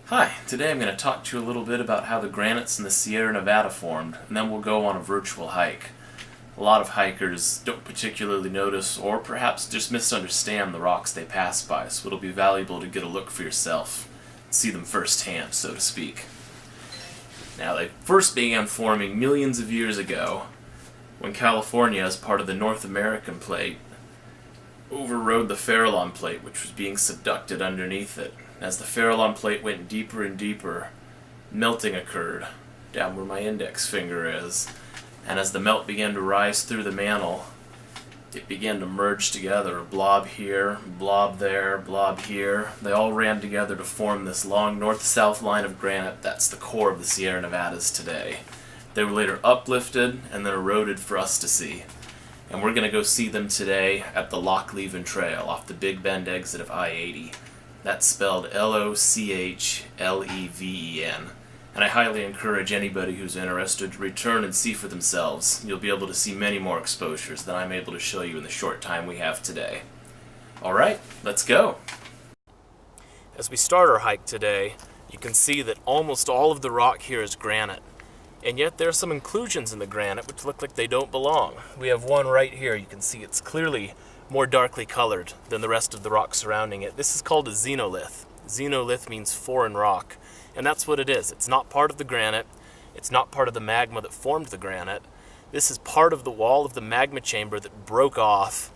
Hi, today I'm going to talk to you a little bit about how the granites in the Sierra Nevada formed, and then we'll go on a virtual hike. A lot of hikers don't particularly notice or perhaps just misunderstand the rocks they pass by, so it'll be valuable to get a look for yourself, see them firsthand, so to speak. Now, they first began forming millions of years ago when California, as part of the North American plate, overrode the Farallon plate, which was being subducted underneath it. As the Farallon plate went deeper and deeper, melting occurred, down where my index finger is. And as the melt began to rise through the mantle, it began to merge together. A blob here, blob there, blob here. They all ran together to form this long north-south line of granite that's the core of the Sierra Nevadas today. They were later uplifted and then eroded for us to see. And we're going to go see them today at the Lochleven Trail off the Big Bend exit of I-80. That's spelled Lochleven. And I highly encourage anybody who's interested to return and see for themselves. You'll be able to see many more exposures than I'm able to show you in the short time we have today. Alright, let's go! As we start our hike today, you can see that almost all of the rock here is granite. And yet there are some inclusions in the granite which look like they don't belong. We have one right here. You can see it's clearly more darkly colored than the rest of the rock surrounding it. This is called a xenolith. Xenolith means foreign rock, and that's what it is. It's not part of the granite. It's not part of the magma that formed the granite. This is part of the wall of the magma chamber that broke off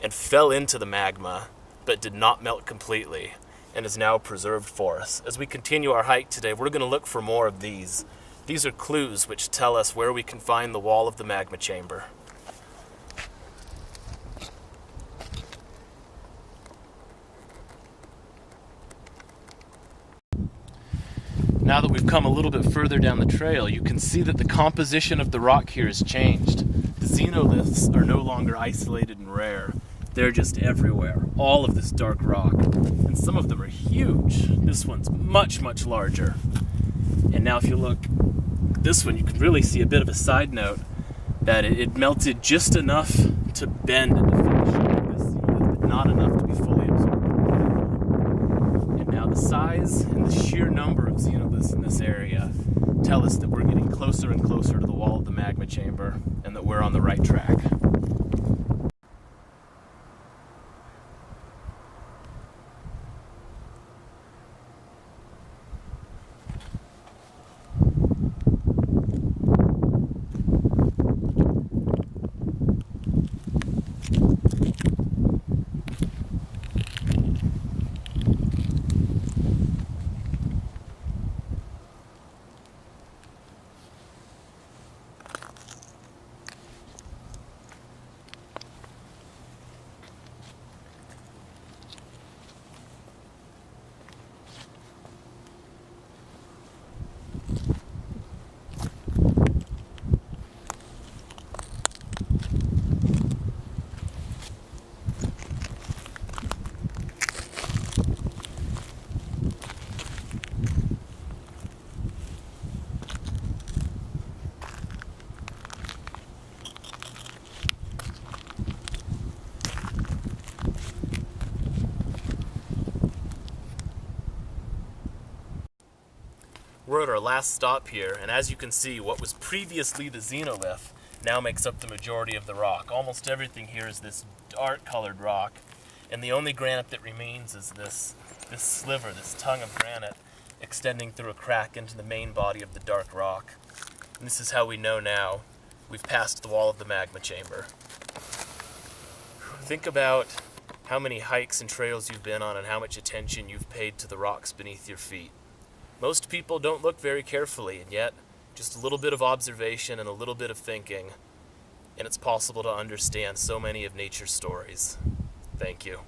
and fell into the magma, but did not melt completely, and is now preserved for us. As we continue our hike today, we're going to look for more of these. These are clues which tell us where we can find the wall of the magma chamber. Now that we've come a little bit further down the trail, you can see that the composition of the rock here has changed. The xenoliths are no longer isolated and rare. They're just everywhere. All of this dark rock. And some of them are huge. This one's much, much larger. And now if you look at this one, you can really see a bit of a side note that it melted just enough to bend and to finish up this xenolith, but not enough to be fully absorbed. And now the size and the sheer number of xenoliths in this area tell us that we're getting closer and closer to the wall of the magma chamber and that we're on the right track. We're at our last stop here, and as you can see, what was previously the xenolith now makes up the majority of the rock. Almost everything here is this dark colored rock, and the only granite that remains is this sliver, this tongue of granite extending through a crack into the main body of the dark rock. And this is how we know now we've passed the wall of the magma chamber. Think about how many hikes and trails you've been on and how much attention you've paid to the rocks beneath your feet. Most people don't look very carefully, and yet just a little bit of observation and a little bit of thinking, and it's possible to understand so many of nature's stories. Thank you.